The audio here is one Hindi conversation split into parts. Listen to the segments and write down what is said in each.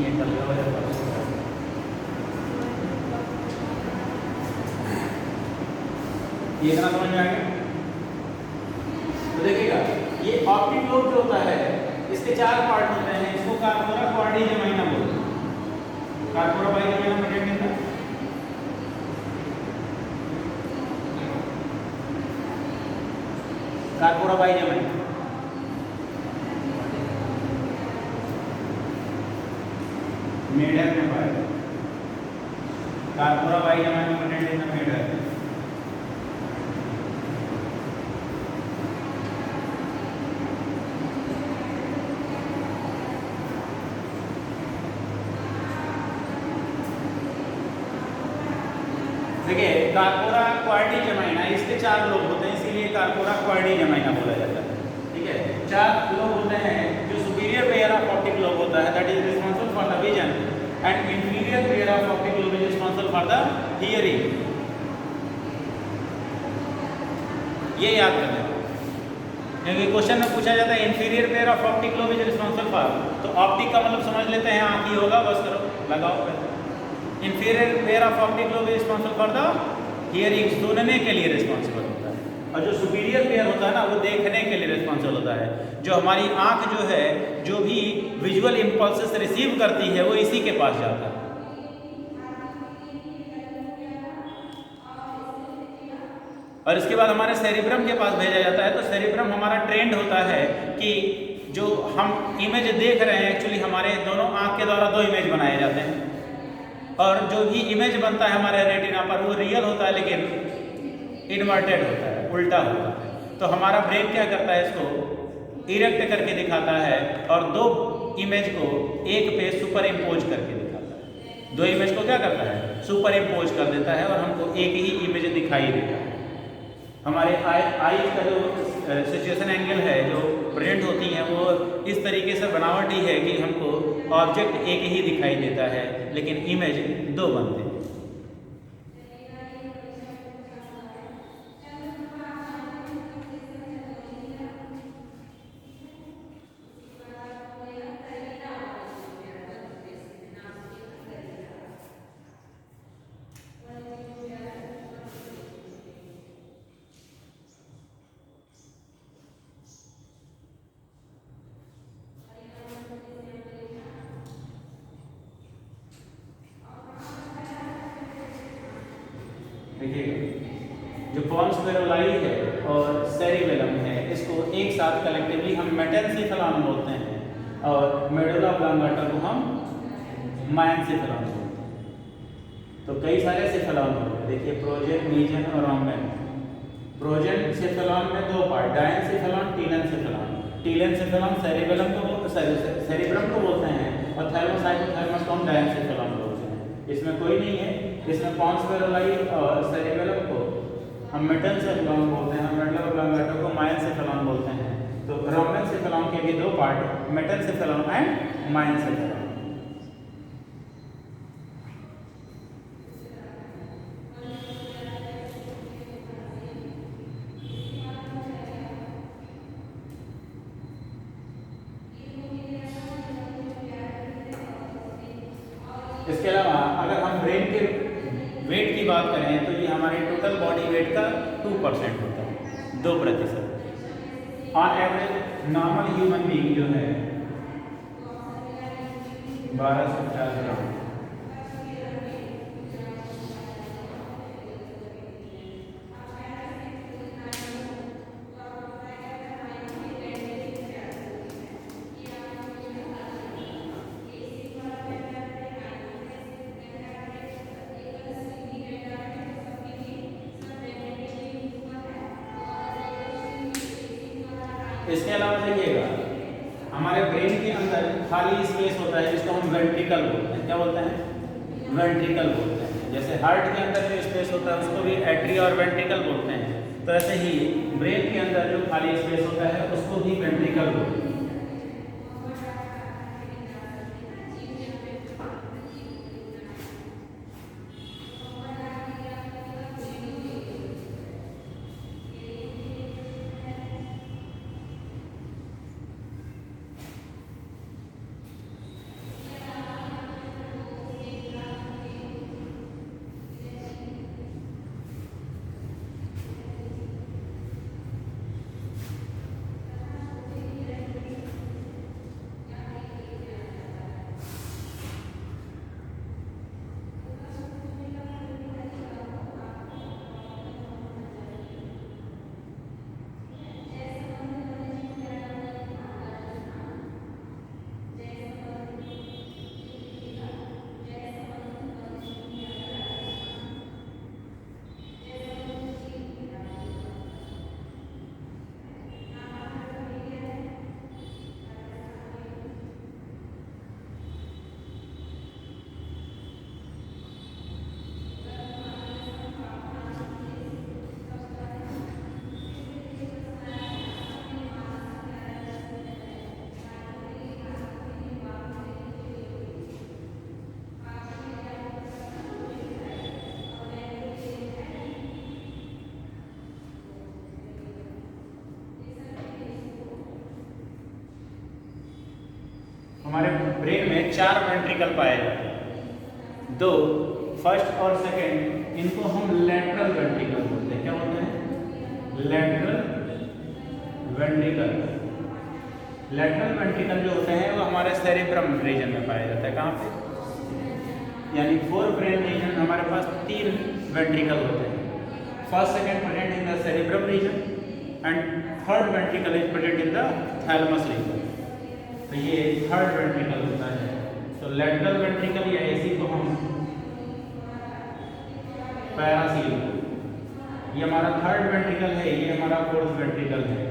नहीं है, कल का वजह परसों का। ये इतना समझ में आ गया? तो देखिएगा ये ऑप्टिक लोब जो होता है इसके 4 पार्ट होते हैं। इसको कार्पोरा क्वाड्री जमाइना बोलते हैं। कार्पोरा बाई जमाइना प्रोटेक्ट करता है। कार्पोरा बाई जमाइना मेडर में पाया। Corpora by जमाइना protect in the मेडर। देखिए कार्पोरा क्वाड्री जमाइना इसके 4 लोब होते हैं, इसीलिए कार्पोरा क्वाड्री जमाइना बोला जाता है। ठीक है, 4 लोब होते हैं। जो superior pair of optic lobe होता है that is responsible for the vision and inferior pair of optic lobe is responsible for the hearing. ये याद कर लें क्योंकि क्वेश्चन में पूछा जाता है inferior pair of optic lobe is responsible for, तो ऑप्टिक का मतलब समझ लेते हैं आँख ही होगा, बस करो लगाओ। Inferior pair of optic lobe is responsible for the hearing, सुनने के लिए रिस्पांसिबल होता है। और जो सुपीरियर पेयर होता है ना वो देखने के लिए रिस्पांसिबल होता है। जो हमारी आंख जो है जो भी विजुअल इंपल्सेस रिसीव करती है वो इसी के पास जाता है। और इसके बाद हमारे सेरिब्रम के पास भेजा जाता है। तो सेरिब्रम हमारा ट्रेंड होता है कि जो हम इमेज देख रहे हैं एक्चुअली हमारे दोनों आंख के द्वारा 2 इमेज बनाए जाते हैं, और जो भी इमेज बनता है हमारे रेटिना पर वो रियल होता है लेकिन इन्वर्टेड होता है, उल्टा होता है। तो हमारा ब्रेन क्या करता है इसको इरेक्ट करके दिखाता है और 2 इमेज को एक पे सुपर इम्पोज करके दिखाता है। 2 इमेज को क्या करता है सुपर इम्पोज कर देता है और हमको एक ही इमेज दिखाई देता है। हमारे आई का जो सिचुएशन एंगल है जो प्रेजेंट होती हैं वो इस तरीके से बनावटी है कि हमको ऑब्जेक्ट एक ही दिखाई देता है लेकिन इमेज 2 बनते हैं। देखिएगा जो पॉन्स वेरोलाई है और सेरिबेलम है इसको एक साथ कलेक्टिवली हम मेटेनसेफेलॉन बोलते हैं और मेडुला ऑब्लांगाटा को हम माइनसेफेलॉन बोलते हैं। तो कई सारे सेफेलॉन होते हैं। देखिए प्रोजेन, मीजन और रोमन। प्रोजेन सेफेलॉन में 2 पार्ट, डायनसेफेलॉन, टीलेनसेफेलॉन। टीलेनसेफेलॉन सेरिबेलम को सेरिब्रम को बोलते हैं और थैलेमोसाइटोथैलेमस को हम डायनसेफेलॉन बोलते हैं। इसमें कोई नहीं है। इसमें पॉन्स वेरोलाई और सेरिबेलम को हम मेटेनसेफेलॉन बोलते हैं, मेडुला ऑब्लांगाटा को माइनसेफेलॉन बोलते हैं। तो रोमेनसेफेलॉन के भी 2 पार्ट, मेटेनसेफेलॉन एंड माइनसेफेलॉन। इसके अलावा अगर हम ब्रेन के वेट की बात करें तो ये हमारे टोटल बॉडी वेट का 2% होता है, 2%। On average normal human being जो है 12 से 50 ग्राम। इसके अलावा देखिएगा हमारे ब्रेन के अंदर खाली स्पेस होता है जिसको हम वेंट्रिकल बोलते हैं। क्या बोलते हैं? वेंट्रिकल बोलते हैं। जैसे हार्ट के अंदर जो स्पेस होता है उसको भी एट्रिया और वेंट्रिकल बोलते हैं, तो ऐसे ही ब्रेन के अंदर जो खाली स्पेस होता है उसको भी वेंट्रिकल बोलते हैं। 4 वेंट्रिकल पाए जाते हैं। दो फर्स्ट और सेकंड, इनको हम लैटरल वेंट्रिकल बोलते हैं। क्या बोलते हैं? Lateral ventricle. लैटरल वेंट्रिकल जो होते हैं वो हमारे सेरेब्रम रीजन में पाया जाता है। कहाँ पे? यानी फोर ब्रेन रीजन हमारे पास 3 वेंट्रिकल होते हैं। First second present in the cerebrum region and third ventricle is present in the thalamus region. तो ये थर्ड वेंट्रिकल होता है। तो लैटरल वेंट्रिकल या इसी को हम पैरासील, ये हमारा थर्ड वेंट्रिकल है, ये हमारा फोर्थ वेंट्रिकल है।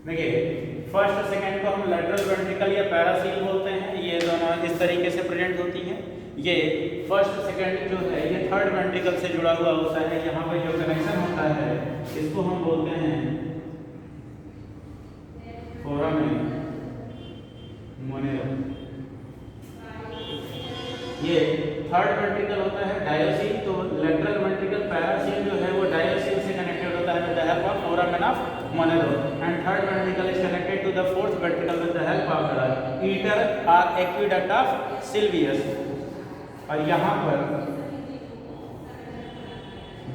देखिए फर्स्ट और सेकंड को हम लैटरल वेंट्रिकल या पैरासील बोलते हैं। ये दोनों इस तरीके से प्रेजेंट होती हैं। ये फर्स्ट और सेकंड जो है ये थर्ड वेंट्रिकल से जुड़ा हुआ होता है। यहाँ पे जो कनेक्शन होता है इसको हम बोलते हैं फोरामेन मोनेरम। ये थर्ड वेंट्रिकल होता है डायोसील। तो लैटरल वेंट्रिकल पैरासील जो है वो डायोसील से कनेक्टेड होता है with the help of foramen of Monero, and third ventricle is connected to the fourth ventricle with the help of the ether or aqueduct of Sylvius। और यहाँ पर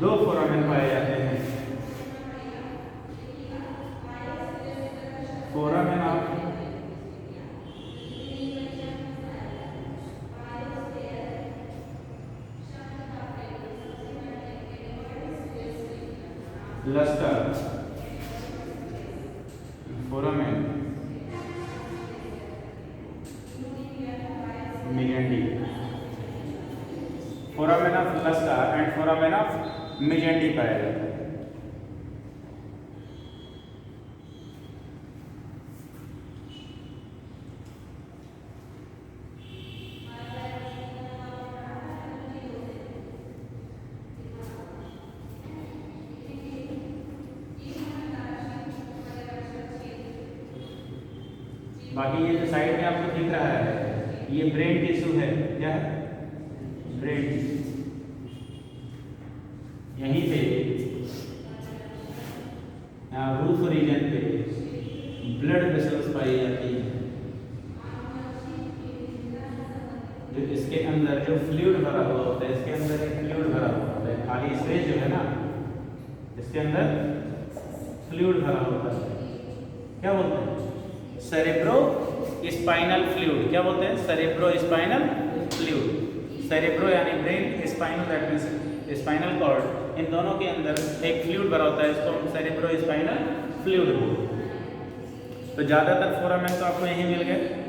2 फोरामेन पाए जाते हैं। Foramen of Luschka, foramen Magendie, foramen of Luschka and foramen of Magendie पाया जाता है। बाकी ये जो साइड में आपको दिख रहा है ये ब्रेन टिश्यू है। क्या है? Brain tissue. यहीं पे रूफ रीजन पे ब्लड वेसल्स पाई जाती हैं, जो इसके अंदर जो फ्लूइड भरा हुआ होता है। इसके अंदर एक फ्लूइड भरा हुआ होता है। खाली स्पेस जो है ना, इसके अंदर फ्लूइड भरा होता है। क्या बोलते हैं? Cerebro spinal fluid. क्या बोलते हैं? Cerebro spinal fluid. सेरेब्रो यानी brain, spinal that means spinal cord. इन दोनों के अंदर एक फ्लूइड भरा होता है, इसको हम सेरेब्रो स्पाइनल फ्लूइड बोलते हैं। तो ज़्यादातर फोरामेन तो आपको यहीं मिल गए।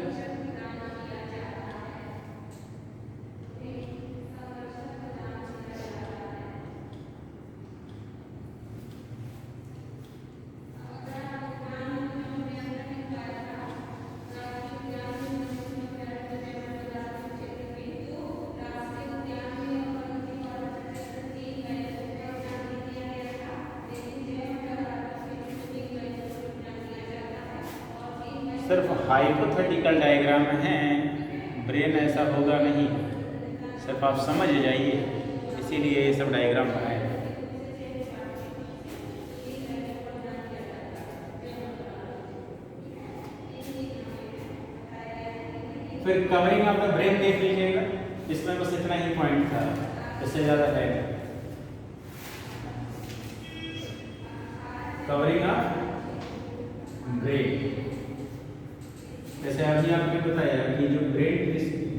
सिर्फ हाइपोथेटिकल डायग्राम है, ब्रेन ऐसा होगा नहीं, सिर्फ आप समझ जाइए, इसीलिए ये सब डायग्राम बनाए। फिर कवरिंग ऑफ द ब्रेन देख लीजिएगा, इसमें बस इतना ही पॉइंट था, इससे ज़्यादा है। कवरिंग ऑफ ब्रेन, जैसे अभी आपने बताया कि जो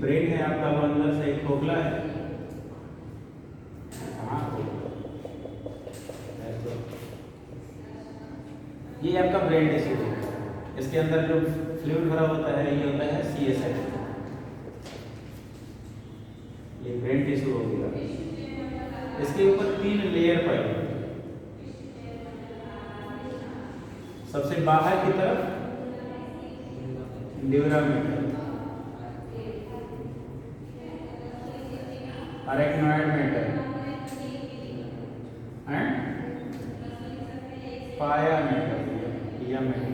ब्रेन है आपका वो अंदर से एक खोखला है। ये आपका ब्रेन टिश्यू है, इसके अंदर जो फ्लूइड भरा होता है ये होता है CSF। ये ब्रेन टिश्यू हो गया। इसके ऊपर 3 लेयर पाई, सबसे बाहर की तरफ ड्यूरामीटर, अरेक्नॉइड मेटल एंड पाया मेटल या metal.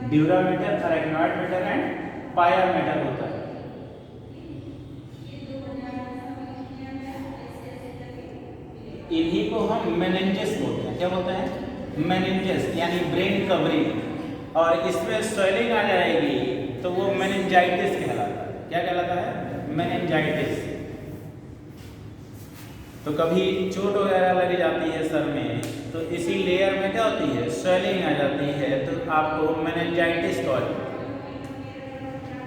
Dura mater, arachnoid metal and पाया मेटल होता है। इन्हीं को हम मेनिंजेस बोलते हैं। क्या बोलते हैं? मेनिंजेस, यानी ब्रेन कवरिंग। और इसमें स्वेलिंग आ जाएगी तो वो मेनिंजाइटिस कहलाता है। क्या कहलाता है? मेनिंजाइटिस। तो कभी चोट वगैरह लग जाती है सर में, तो इसी लेयर में क्या होती है? स्वेलिंग आ जाती है, तो आपको मेनिंजाइटिस कॉल।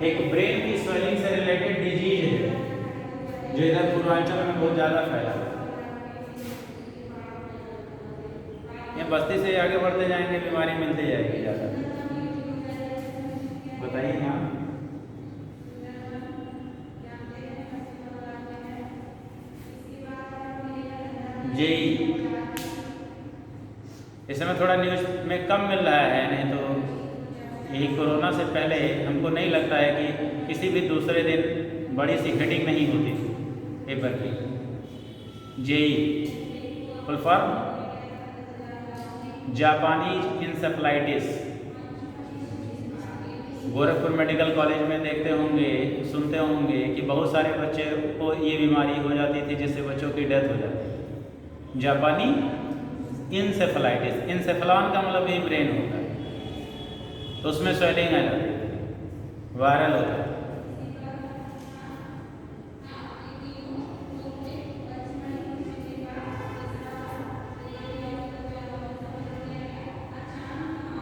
एक ब्रेन की स्वेलिंग से रिलेटेड डिजीज है जो इधर पूर्वांचल में बहुत ज़्यादा फैला है। ये बस्ती से आगे बढ़ते जाएंगे बीमारी मिलती जाएगी ज़्यादा। बताइए ना। जेई इस समय थोड़ा न्यूज़ में कम मिल रहा है, नहीं तो यही कोरोना से पहले हमको नहीं लगता है कि किसी भी दूसरे दिन बड़ी सी हेडिंग नहीं होती पेपर की। JE full form Japanese encephalitis. Gorakhpur medical college में देखते होंगे, सुनते होंगे कि बहुत सारे बच्चे को ये बीमारी हो जाती थी जिससे बच्चों की डेथ हो जाती है। जापानी इंसेफ्लाइटिस, इंसेफ्लॉन का मतलब ये ब्रेन होता है, तो उसमें स्वेलिंग आ जाती है, वायरल होता है।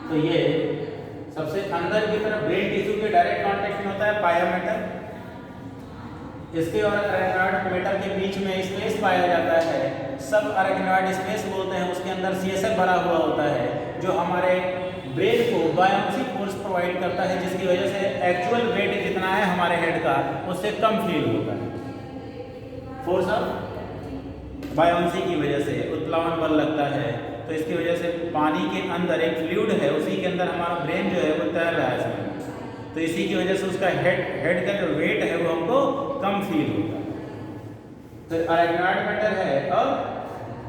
तो ये सबसे अंदर की तरफ ब्रेन टिश्यू के डायरेक्ट कांटेक्ट में होता है पाया मेटल। इसके और अरेक्नॉइड मेटल के बीच में स्पेस पाया जाता है, सब अरेक्नॉइड स्पेस बोलते हैं। उसके अंदर CSF भरा हुआ होता है जो हमारे ब्रेन को बायोप्सी फोर्स प्रोवाइड करता है, जिसकी वजह से एक्चुअल वेट जितना है हमारे हेड का उससे कम फील होता है। फोर्स ऑफ बायोप्सी की वजह से उत्प्लावन बल लगता है, तो इसकी वजह से पानी के अंदर एक फ्लूइड है, उसी के अंदर हमारा ब्रेन जो है वो तैर रहा है इसमें, तो इसी की वजह से उसका हेड का जो वेट है वो हमको कम फील होता है। तो अरेक्नॉइड मेटल है और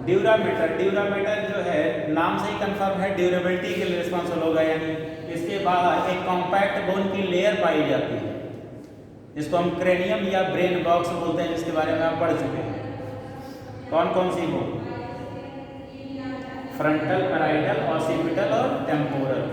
ड्यूरामीटर। ड्यूरामीटर जो है नाम से ही कंफर्म है, ड्यूरेबिलिटी के लिए रिस्पॉन्सिबल होगा, यानी इसके बाहर एक कॉम्पैक्ट बोन की लेयर पाई जाती है, जिसको हम क्रेनियम या ब्रेन बॉक्स बोलते हैं, जिसके बारे में आप पढ़ चुके हैं। कौन कौन सी बोन? फ्रंटल, पैराइटल, ऑसिपिटल और temporal.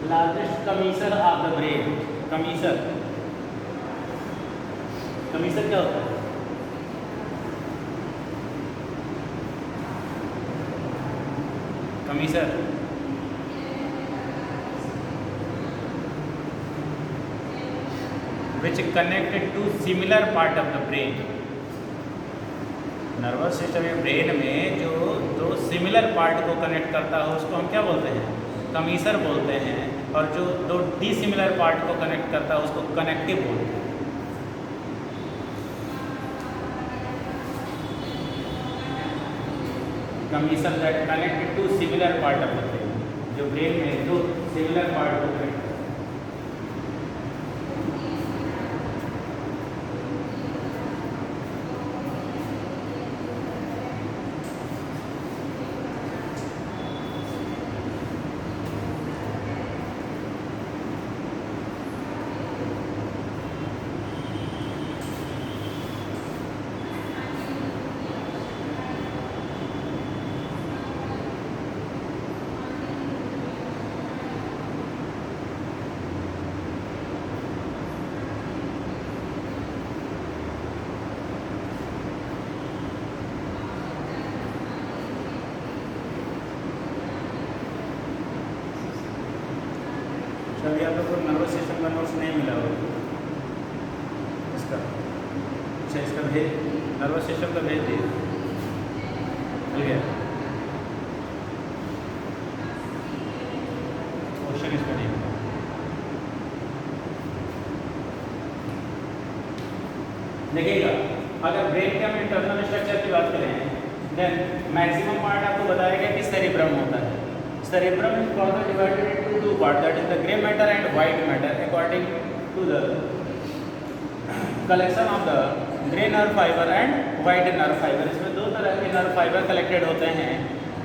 Largest commissure of the brain. Commissure, commissure क्या होता है? Commissure which connected to similar part of the brain। Nervous system या ब्रेन में जो दो सिमिलर पार्ट को कनेक्ट करता है उसको हम क्या बोलते हैं? कमीसर बोलते हैं। और जो दो डिसिमिलर पार्ट को कनेक्ट करता है उसको कनेक्टिव बोलते हैं। Commissure that connected to similar part of the brain, जो ब्रेन में दो सिमिलर पार्ट को कनेक्ट। अभी आप लोग को नर्वस सिस्टम का नोट्स नहीं मिला होगा इसका। अच्छा, इसका भेज, नर्वस सिस्टम का भेज दिए, मिल गया क्वेश्चन इसका नहीं। देखिएगा, अगर ब्रेन के हम इंटरनल स्ट्रक्चर की बात करें देन मैक्सिमम पार्ट आपको बताया गया कि सेरिब्रम होता है। Cerebrum is further divided into two parts, that is the grey matter and white matter, according to the collection of the grey nerve fiber and white nerve fiber। इसमें दो तरह के नर्व फाइबर कलेक्टेड होते हैं।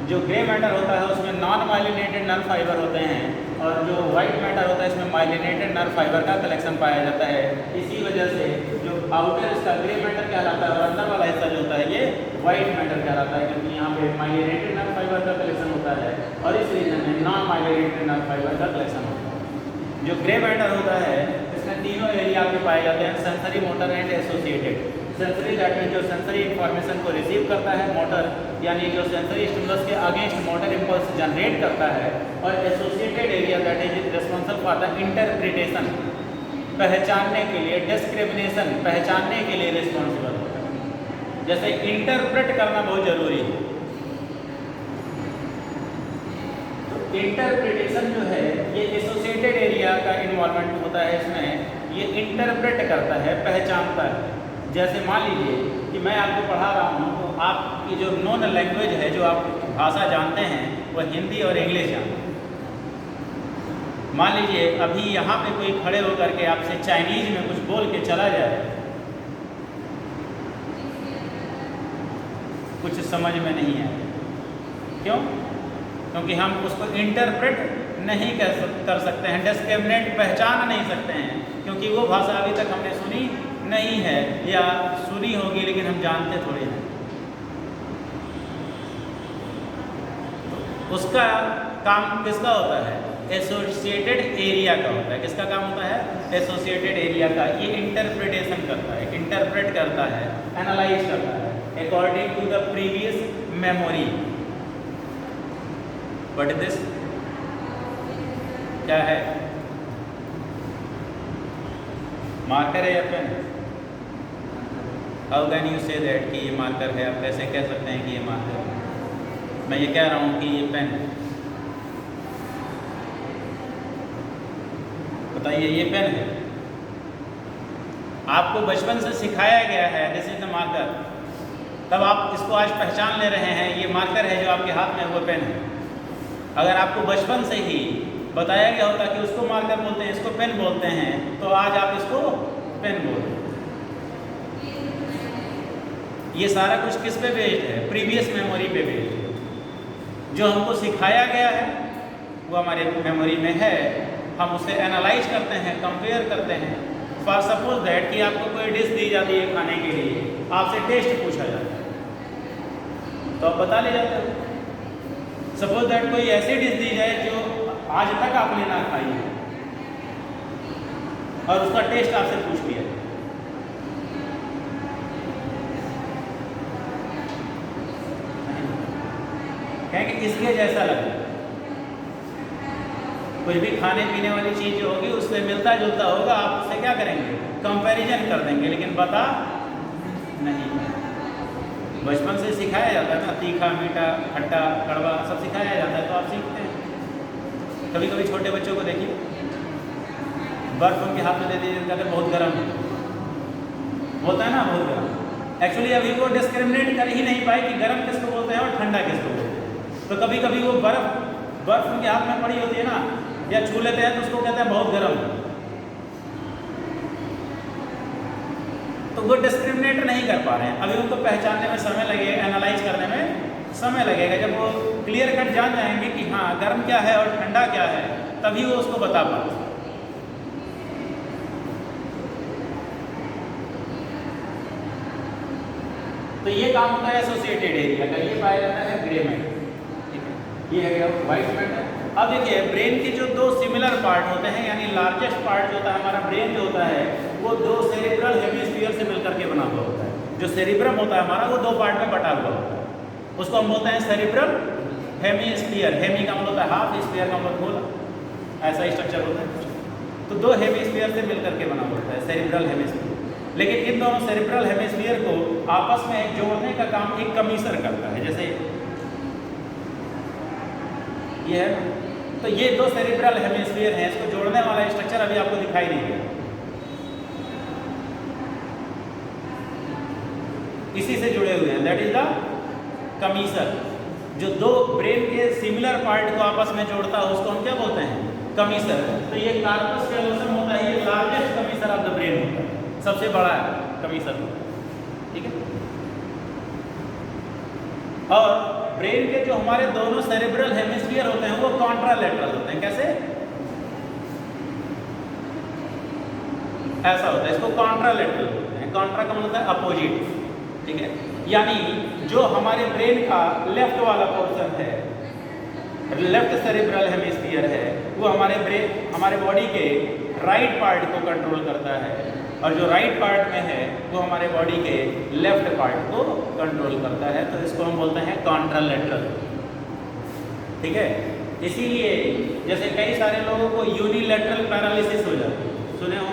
जो ग्रे मैटर होता है उसमें नॉन माइलिनेटेड नर्व फाइबर होते हैं, और जो वाइट मैटर होता है इसमें माइलिनेटेड नर्व फाइबर का कलेक्शन पाया जाता है। इसी वजह से जो आउटर इसका ग्रे मैटर कहलाता है और अंदर वाला हिस्सा जो होता है ये वाइट मैटर कहलाता है, क्योंकि यहाँ पे माइलिनेटेड नर्व फाइबर का कलेक्शन होता है और इस रीजन में नॉन माइलिनेटेड नर्व फाइबर का कलेक्शन होता है। जो ग्रे मैटर होता है इसमें तीनों एरिया आपके पाए जाते हैं, sensory, motor and associated. Sensory that mean जो सेंसरी इंफॉर्मेशन को रिसीव करता है, मोटर यानी जो सेंसरी स्टिमुलस के अगेंस्ट मोटर इंपल्स जनरेट करता है, और associated area that is responsible for the interpretation, पहचानने के लिए, डिस्क्रिमिनेशन पहचानने के लिए रिस्पॉन्सिबल होता है। जैसे इंटरप्रेट करना बहुत जरूरी है, तो इंटरप्रिटेशन जो है ये एसोसिएटेड एरिया का इन्वॉल्वमेंट होता है इसमें। ये इंटरप्रेट करता है, पहचानता है। जैसे मान लीजिए कि मैं आपको पढ़ा रहा हूँ तो आपकी जो नॉन लैंग्वेज है, जो आप भाषा जानते हैं, वह हिंदी और इंग्लिश जानते हैं। मान लीजिए अभी यहाँ पे कोई खड़े होकर के आपसे चाइनीज में कुछ बोल के चला जाए, कुछ समझ में नहीं आए। क्यों? क्योंकि हम उसको इंटरप्रेट नहीं कर सकते हैं, डिस्क्रिमिनेट पहचान नहीं सकते हैं, क्योंकि वो भाषा अभी तक हमने सुनी नहीं है, या सुनी होगी लेकिन हम जानते थोड़ी हैं। तो उसका काम किसका होता है? एसोसिएटेड एरिया का होता है। किसका काम होता है? एसोसिएटेड एरिया का। ये इंटरप्रिटेशन करता है, इंटरप्रेट करता है, एनालाइज करता है according to the previous memory. What is this? क्या है? मार्कर है या pen? How can you say that कि ये मार्कर है? आप कैसे कह सकते हैं कि ये मार्कर है? मैं ये कह रहा हूँ कि ये पेन है। बताइए, ये पेन है। आपको बचपन से सिखाया गया है दिस इज द मार्कर, तब आप इसको आज पहचान ले रहे हैं ये मार्कर है जो आपके हाथ में, वो पेन है। अगर आपको बचपन से ही बताया गया होता कि उसको मार्कर बोलते हैं, इसको पेन बोलते हैं, तो आज आप इसको पेन बोलते हैं। ये सारा कुछ किस पे बेस्ड है? प्रीवियस मेमोरी पे बेस्ड है। जो हमको सिखाया गया है वो हमारे मेमोरी में है, हम उसे एनालाइज करते हैं, कंपेयर करते हैं। फॉर सपोज दैट कि आपको कोई डिश दी जाती है खाने के लिए, आपसे टेस्ट पूछा जाता है, तो आप बता ले जाते हो। सपोज दैट कोई ऐसी डिश दी जाए जो आज तक आपने ना खाई है और उसका टेस्ट आपसे पूछ लिया, कहेंगे इसके जैसा लगा। कोई भी खाने पीने वाली चीज़ जो होगी उससे मिलता जुलता होगा, आप उससे क्या करेंगे, कंपैरिजन कर देंगे, लेकिन बता नहीं। बचपन से सिखाया जाता है ना, तीखा मीठा खट्टा कड़वा सब सिखाया जाता है, तो आप सीखते हैं। कभी कभी छोटे बच्चों को देखिए, बर्फ उनके हाथ में दे दीजिए, कहते बहुत गर्म होता है ना, बहुत गर्म। एक्चुअली अभी वो डिस्क्रिमिनेट कर ही नहीं पाए कि गर्म किसको बोलते हैं और ठंडा किसको बोलते हैं। तो कभी कभी वो बर्फ उनके हाथ में पड़ी होती है ना, या छू लेते हैं तो उसको कहते हैं बहुत गर्म। तो वो डिस्क्रिमिनेट नहीं कर पा रहे हैं, अभी उनको पहचानने में समय लगेगा, एनालाइज करने में समय लगेगा। जब वो क्लियर कट जान जाएंगे कि हाँ गर्म क्या है और ठंडा क्या है, तभी वो उसको बता पाते। तो ये काम होता है एसोसिएटेड एरिया का, ये पाया जाता है ग्रे मैटर, ठीक है। ये है क्या, व्हाइट मैटर। अब देखिए ब्रेन के जो दो सिमिलर पार्ट होते हैं, यानी लार्जेस्ट पार्ट जो होता है हमारा ब्रेन जो होता है, वो दो सेरिब्रल हेमिस्फीयर से मिलकर के बना हुआ होता है। जो सेरिब्रम होता है हमारा, वो दो पार्ट में बटा हुआ होता है, उसको हम बोलते हैं सेरिब्रल हेमिस्फीयर। हेमी का मतलब होता है हाफ, स्फीयर का मतलब गोला, ऐसा स्ट्रक्चर होता है। तो दो हेमिस्फीयर से मिलकर के बना होता है सेरिब्रल हेमिस्फीयर। लेकिन इन दोनों सेरिब्रल हेमिस्फीयर को आपस में जोड़ने का काम एक कमीसर करता है, जैसे ये है। तो ये दो सेरिब्रल हेमिस्फीयर हैं, इसको जोड़ने वाला स्ट्रक्चर अभी आपको दिखाई नहीं देगा, इसी से जुड़े हुए हैं, दैट इज द कमीसर। जो दो ब्रेन के सिमिलर पार्ट को आपस में जोड़ता है उसको हम क्या बोलते हैं, कमीसर। तो ये कार्पस कैलोसम होता है, ये largest commissure of the brain होता है, सबसे बड़ा कमीसर होता है, ठीक है। और ब्रेन के जो हमारे दोनों सेरिब्रल हेमिस्फीयर होते हैं वो कॉन्ट्रालैटरल होते हैं। कैसे, ऐसा होता है, इसको कॉन्ट्रालैटरल बोलते हैं। कॉन्ट्रा का मतलब होता है अपोजिट, ठीक है। यानी जो हमारे ब्रेन का लेफ्ट वाला पोर्शन है, लेफ्ट सेरिब्रल हेमिस्फीयर है, वो हमारे बॉडी के राइट पार्ट को कंट्रोल करता है, और जो राइट पार्ट में है वो हमारे बॉडी के लेफ्ट पार्ट को कंट्रोल करता है। तो इसको हम बोलते हैं कॉन्ट्रालैटरल, ठीक है। इसीलिए जैसे कई सारे लोगों को यूनिलैटरल पैरालिसिस हो जाती है, सुने हो,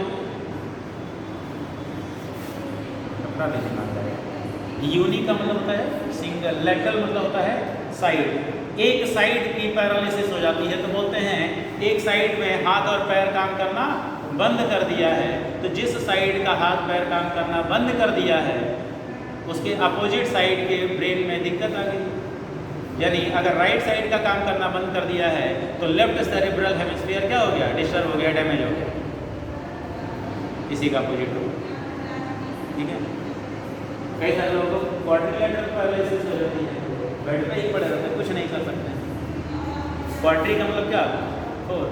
यूनि का मतलब होता है सिंगल, लेटरल मतलब होता है साइड। एक साइड की पैरालिसिस हो जाती है तो बोलते हैं एक साइड में हाथ और पैर काम करना बंद कर दिया है। तो जिस साइड का हाथ पैर काम करना बंद कर दिया है उसके अपोजिट साइड के ब्रेन में दिक्कत आ गई। यानी अगर राइट साइड का काम करना बंद कर दिया है तो लेफ्ट सेरिब्रल हेमिस्फीयर क्या हो गया, डिस्टर्ब हो गया, डैमेज हो गया, इसी का अपोजिट हो, ठीक है। कई सारे लोगों को क्वाड्रिलैटरल पैरालिसिस हो जाती है, बेड पे ही पड़े रहते हैं, कुछ नहीं कर सकते। क्वाड्री का मतलब क्या, 4।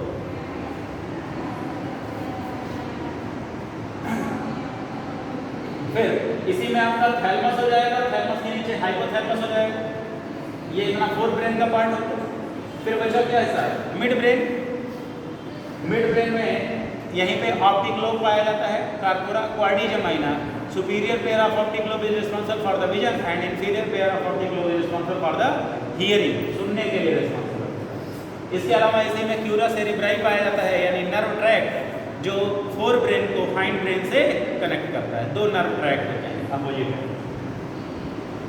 फिर इसी में आपका थैलमस हो जाएगा, थैलमस के नीचे हाइपोथैलमस हो जाएगा, ये इतना 4 ब्रेन का पार्ट होता है। फिर बचा क्या हिस्सा है, मिड ब्रेन। मिड ब्रेन में यहीं पे ऑप्टिक लोब पाया जाता है, corpora quadrigemina. Superior pair of optic lobe is responsible for the vision and inferior pair of optic lobe is responsible for the hearing, सुनने के लिए रिस्पॉन्सिबल। इसके अलावा इसी में क्यूरा सेरिब्राई पाया जाता है, यानी नर्व ट्रैक्ट जो 4 ब्रेन को फाइन ब्रेन से कनेक्ट करता है। 2 नर्व ट्रैक्ट होते हैं अपोजिट।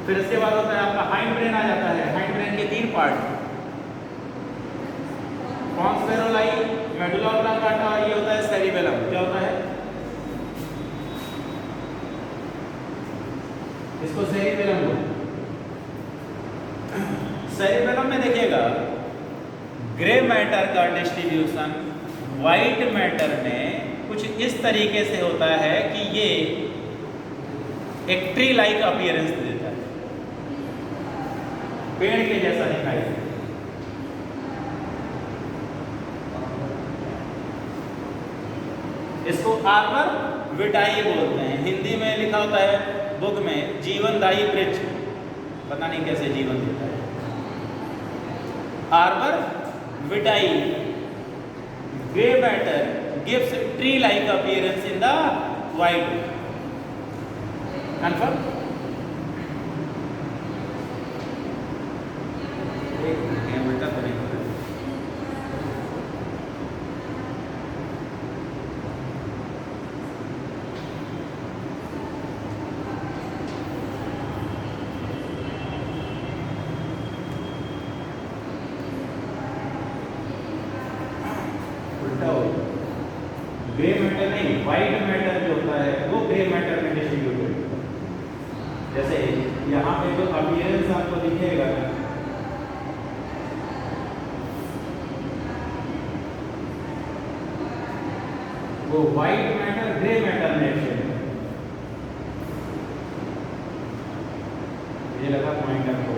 फिर इसके बाद होता है आपका हाइंड ब्रेन आ जाता है। हाइंड ब्रेन के 3 पार्ट, पॉन्स फेरोलाई, मेडुला ऑब्लांगाटा, ये होता है सेरिबेलम। क्या होता है, इसको सेरिबेलम बोलते हैं। सेरिबेलम में देखिएगा ग्रे मैटर का डिस्ट्रीब्यूशन वाइट मैटर में कुछ इस तरीके से होता है कि ये एक ट्री लाइक अपीयरेंस देता है, पेड़ के जैसा दिखाई देता है। इसको आर्बर विटाई बोलते हैं। हिंदी में लिखा होता है बुक में जीवनदायी वृक्ष, पता नहीं कैसे जीवन देता है। Arbor Vitai grey matter gives tree like appearance in the white. Confirm? बेटा तो नहीं ग्रे मैटर नहीं, व्हाइट मैटर जो होता है वो ग्रे मैटर में डिस्ट्रीब्यूटेड। जैसे यहाँ पे जो अपीयरेंस आपको दिखेगा वो व्हाइट मैटर ग्रे मैटर में एक्सचेंज है। ये लगा पॉइंटर को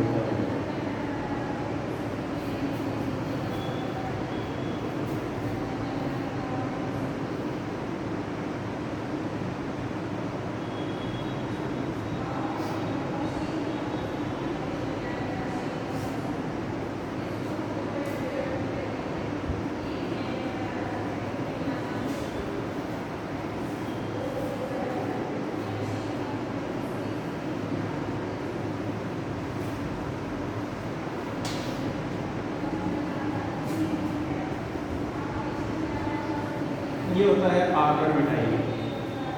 ये होता है arbor vitae.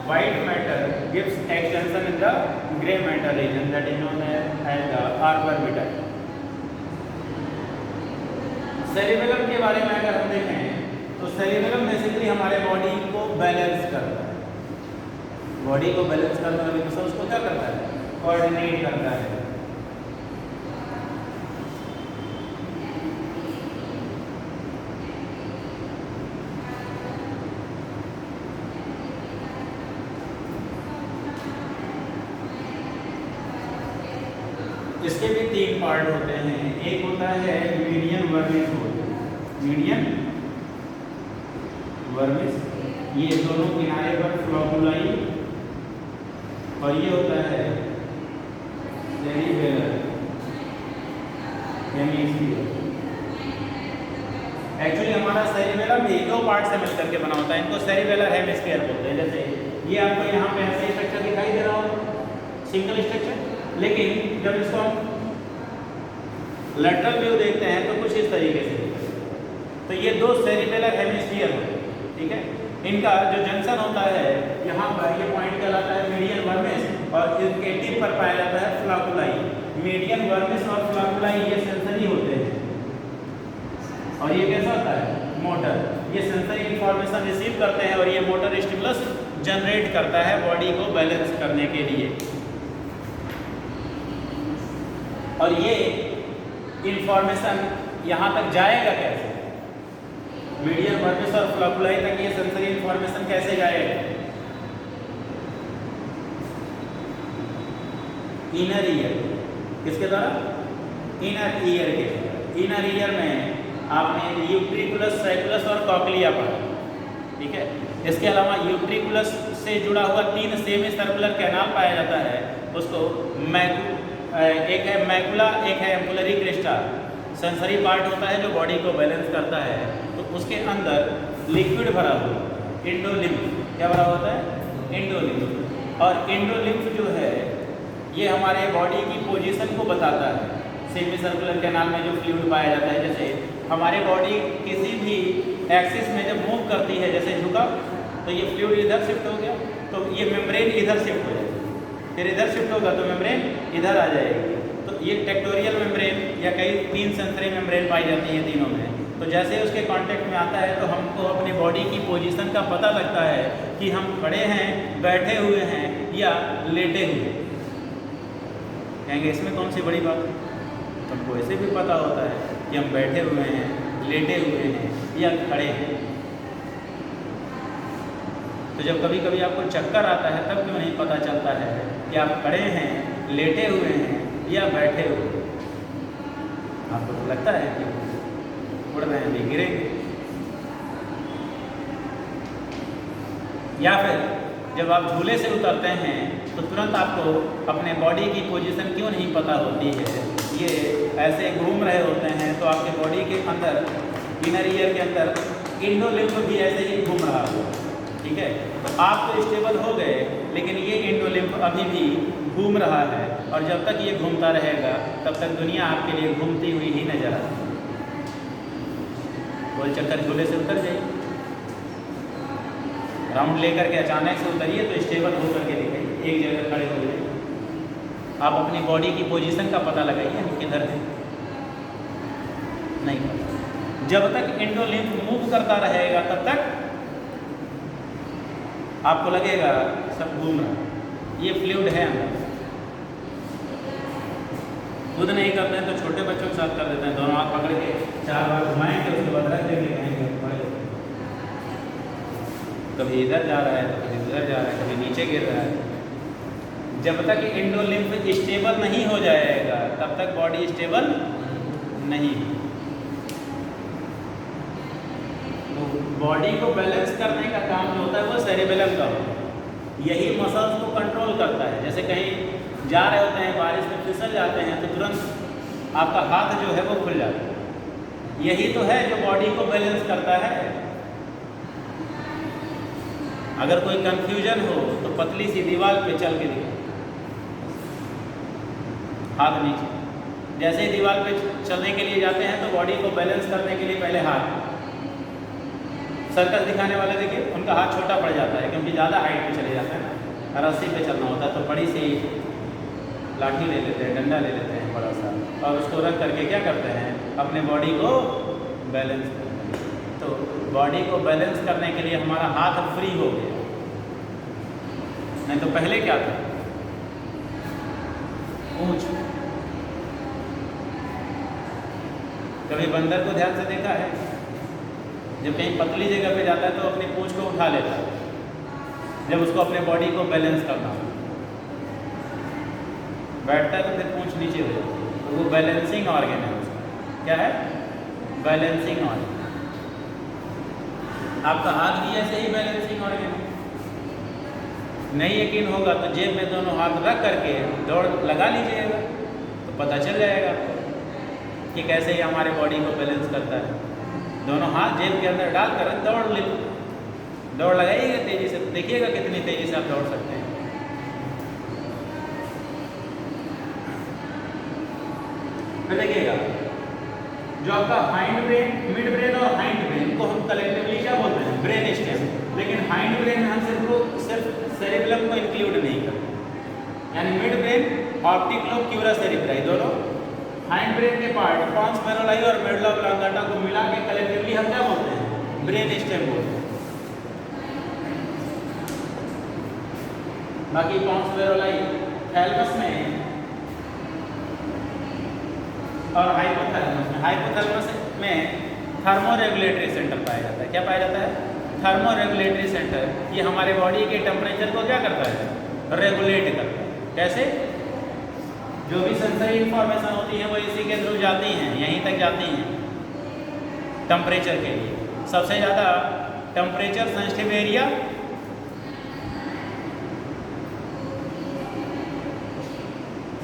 White matter gives extension in the grey matter region that is known as the arbor vitae. Cerebellum के बारे में अगर हम देखें तो सेरिबेलम बेसिकली हमारे बॉडी को बैलेंस करता है। बॉडी को बैलेंस करने वाले मसल्स को क्या करता है? कोऑर्डिनेट करता है। इसके भी 3 पार्ट होते हैं। एक होता है मीडियन वर्मिस, मीडियन वर्मिस, ये दोनों किनारे पर फ्लोकुलाई, और ये होता है सेरिबेलर हेमिस्फीयर। एक्चुअली हमारा सेरिबेलम भी 2 पार्ट से मिलकर के बना होता है, इनको सेरिबेलर हेमिस्फीयर बोलते हैं। जैसे ये आपको यहाँ पे ऐसे स्ट्रक्चर दिखाई दे रहा हो, सिंगल स्ट्रक्चर, लेकिन जब इसको हम लेटरल व्यू देखते हैं तो कुछ इस तरीके से। तो ये 2 सेरिबेलर हेमिस्फीयर होते हैं, ठीक है। इनका जो जंक्शन होता है यहाँ पर, ये पॉइंट कहलाता है मीडियन वर्मिस, और इसके टिप पर पाया जाता है फ्लोकुलाई। मीडियन वर्मिस और फ्लोकुलाई ये सेंसरी होते हैं, और ये कैसा होता है? मोटर। ये सेंसरी इंफॉर्मेशन रिसीव करते हैं और ये मोटर स्टिमुलस जनरेट करता है बॉडी को बैलेंस करने के लिए। और ये इंफॉर्मेशन यहाँ तक जाएगा कैसे? मीडियन वर्मिस और फ्लोकुलाई तक ये सेंसरी इंफॉर्मेशन कैसे जाएगा? Inner ear. किसके द्वारा? इनर ईयर के द्वारा। इनर ईयर में आपने यूट्रिकुलस, सैकुलस और कॉक्लिया पढ़ा, ठीक है। इसके अलावा यूट्रिकुलस से जुड़ा हुआ 3 सेमी सर्कुलर कैनाल पाया जाता है, उसको एक है मैकुला, एक है एम्पुलरी क्रिस्टा। सेंसरी पार्ट होता है जो बॉडी को बैलेंस करता है। तो उसके अंदर लिक्विड भरा हुआ, इंडोलिम्फ। क्या भरा होता है? इंडोलिम्फ। और इंडोलिम्फ जो है ये हमारे बॉडी की पोजीशन को बताता है। सेमी सर्कुलर कैनाल में जो फ्लूइड पाया जाता है, जैसे हमारे बॉडी किसी भी एक्सिस में जब मूव करती है, जैसे झुका, तो ये फ्लूइड इधर शिफ्ट हो गया, तो ये मेम्ब्रेन इधर शिफ्ट हो जाएगा, फिर इधर शिफ्ट होगा तो मेम्ब्रेन इधर आ जाएगी। तो ये टेक्टोरियल मेम्ब्रेन या कई 3 सेंसरी मेम्ब्रेन पाई जाती है तीनों में। तो जैसे उसके कांटेक्ट में आता है तो हमको अपनी बॉडी की पोजीशन का पता लगता है कि हम खड़े हैं, बैठे हुए हैं या लेटे हुए। कहेंगे इसमें कौन सी बड़ी बात है? हमको ऐसे भी पता होता है कि हम बैठे हुए हैं, लेटे हुए हैं या खड़े हैं। तो जब कभी कभी आपको चक्कर आता है तब क्यों नहीं पता चलता है कि आप खड़े हैं, लेटे हुए हैं या बैठे हुए हैं? आपको तो लगता है कि उड़ रहे हैं, गिरेंगे। या फिर जब आप झूले से उतरते हैं तो तुरंत आपको अपने बॉडी की पोजीशन क्यों नहीं पता होती है? ये ऐसे घूम रहे होते हैं तो आपके बॉडी के अंदर, इनर ईयर के अंदर इंडोलिम्फ भी ऐसे ही घूम रहा होगा, ठीक है। तो आप तो स्टेबल हो गए, लेकिन ये इंडोलिम्फ अभी भी घूम रहा है, और जब तक ये घूमता रहेगा तब तक दुनिया आपके लिए घूमती हुई ही नजर आती है। गोल चक्कर झूले से उतर जाइए, राउंड लेकर के अचानक से उतरिए तो स्टेबल होकर के दिखाइए, एक जगह खड़े हो जाइए। आप अपनी बॉडी की पोजीशन का पता लगाइए, हम किधर है, नहीं पता। जब तक इंडोलिम्फ मूव करता रहेगा तब तक आपको लगेगा सब घूम रहा, ये फ्लूइड है अंदर। खुद नहीं करते हैं तो छोटे बच्चों के साथ कर देते हैं, दोनों हाथ पकड़ के 4 बार घुमाएंगे, उसके बाद रख देंगे, कहेंगे कभी इधर जा रहा है तो कभी उधर जा रहा है, कभी नीचे गिर रहा है। जब तक इंडोलिम्फ स्टेबल नहीं हो जाएगा तब तक बॉडी स्टेबल नहीं। तो बॉडी को बैलेंस करने का काम जो होता है वो सेरेबेलम का होता है, यही मसल्स को कंट्रोल करता है। जैसे कहीं जा रहे होते हैं, बारिश में फिसल जाते हैं तो तुरंत आपका हाथ जो है वो खुल जाता है, यही तो है जो बॉडी को बैलेंस करता है। अगर कोई कंफ्यूजन हो तो पतली सी दीवार पे चल के दिखा, हाथ नीचे। जैसे ही दीवार पे चलने के लिए जाते हैं तो बॉडी को बैलेंस करने के लिए पहले हाथ, सर्कस दिखाने वाले देखिए उनका हाथ छोटा पड़ जाता है क्योंकि ज़्यादा हाइट पे चले जाते हैं ना, रस्सी पे चलना होता है तो बड़ी सी लाठी ले लेते हैं, डंडा ले लेते हैं बड़ा सा, और उसको रख करके क्या करते हैं, अपने बॉडी को बैलेंस करते हैं। तो बॉडी को बैलेंस करने के लिए हमारा हाथ फ्री हो गया, नहीं तो पहले क्या था, पूंछ। कभी बंदर को ध्यान से देखा है, जब कहीं पतली जगह पे जाता है तो अपनी पूंछ को उठा लेता है, जब उसको अपने बॉडी को बैलेंस करना हो। बैठता है तो फिर पूंछ नीचे हो जाती है, तो वो बैलेंसिंग ऑर्गन है उसका। क्या है? Balancing organ. आपका हाथ भी ऐसे ही बैलेंसिंग ऑर्गन है। नहीं यकीन होगा तो जेब में दोनों हाथ रख करके दौड़ लगा लीजिएगा तो पता चल जाएगा कि कैसे ये हमारे बॉडी को बैलेंस करता है। दोनों हाथ जेब के अंदर डाल कर दौड़ लगाइएगा तेज़ी से, देखिएगा कितनी तेज़ी से आप दौड़ सकते हैं। फिर देखिएगा जो आपका हाइंड ब्रेन, मिड ब्रेन और हाइंड ब्रेन को हम कलेक्टिवली क्या बोलते हैं? Brain stem. लेकिन हाइंड ब्रेन हम सिर्फ सेरेबेलम को इंक्लूड नहीं करते, यानी mid brain, optic lobe, crura cerebri, दोनों हाइंड ब्रेन के पार्ट पॉन्स मेरुलाई और मेडुला ऑब्लांगाटा को मिला के कलेक्टिवली हम क्या बोलते हैं? ब्रेन स्टेम बोलते हैं। बाकी पॉन्स मेरुलाई थैलेमस में और हाइपोथैलेमस में थर्मो रेगुलेटरी सेंटर पाया जाता है। क्या पाया जाता है? Thermo regulatory centre. ये हमारे बॉडी के टेम्परेचर को क्या करता है? रेगुलेट करता है। कैसे? जो भी सेंसरी इंफॉर्मेशन होती है वो इसी के थ्रू जाती हैं, यहीं तक जाती हैं टेम्परेचर के लिए। सबसे ज़्यादा temperature sensitive area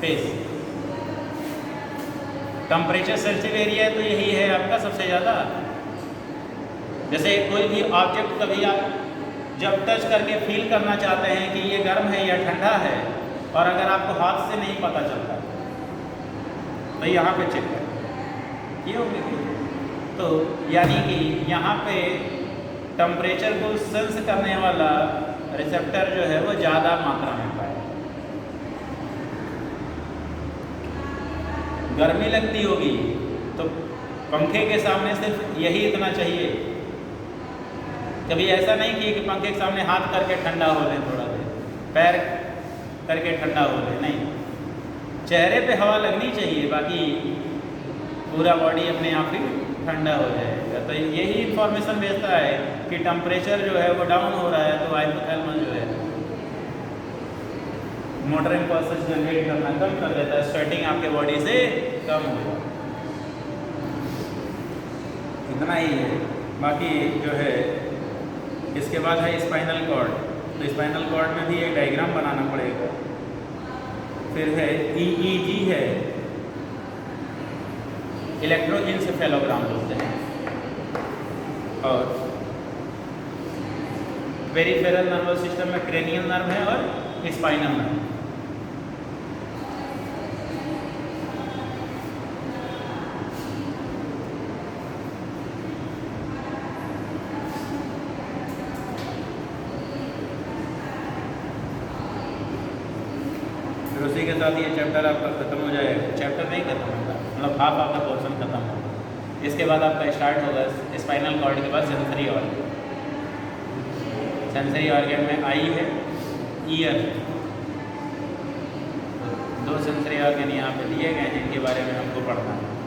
face. Temperature sensitive area है तो यही है आपका सबसे ज़्यादा। जैसे कोई भी ऑब्जेक्ट कभी आप जब टच करके फील करना चाहते हैं कि ये गर्म है या ठंडा है, और अगर आपको हाथ से नहीं पता चलता तो यहाँ पे चेक करें, ये होगी। तो यानी कि यहाँ पे टेम्परेचर को सेंस करने वाला रिसेप्टर जो है वो ज़्यादा मात्रा में पाए। गर्मी लगती होगी तो पंखे के सामने सिर्फ यही इतना चाहिए। कभी ऐसा नहीं किए कि पंखे के सामने हाथ करके ठंडा हो लें, थोड़ा देर पैर करके ठंडा हो लें, नहीं, चेहरे पे हवा लगनी चाहिए, बाकी पूरा बॉडी अपने आप ही ठंडा हो जाएगा। तो यही इंफॉर्मेशन भेजता है कि टेम्परेचर जो है वो डाउन हो रहा है, तो हाइपोथैलेमस जो है मोटर इम्पल्सेस जनरेट करना कम कर देता है, स्वेटिंग आपके बॉडी से कम हो जाए। इतना ही है। बाकी जो है इसके बाद है स्पाइनल कॉर्ड। तो स्पाइनल कॉर्ड में भी एक डायग्राम बनाना पड़ेगा। फिर है EEG है, इलेक्ट्रोएन्सेफेलोग्राम बोलते हैं। और पेरिफेरल नर्वस सिस्टम में क्रेनियल नर्व है और स्पाइनल नर्व। फिर उसी के साथ ये चैप्टर आपका खत्म हो जाएगा। चैप्टर नहीं खत्म होगा, मतलब हाफ आपका पोर्शन खत्म होगा। इसके बाद आपका स्टार्ट होगा स्पाइनल कॉर्ड के बाद सेंसरी ऑर्गन। सेंसरी ऑर्गन में आई है, ईयर, दो सेंसरी ऑर्गन यहाँ पे दिए गए हैं जिनके बारे में हमको पढ़ना है।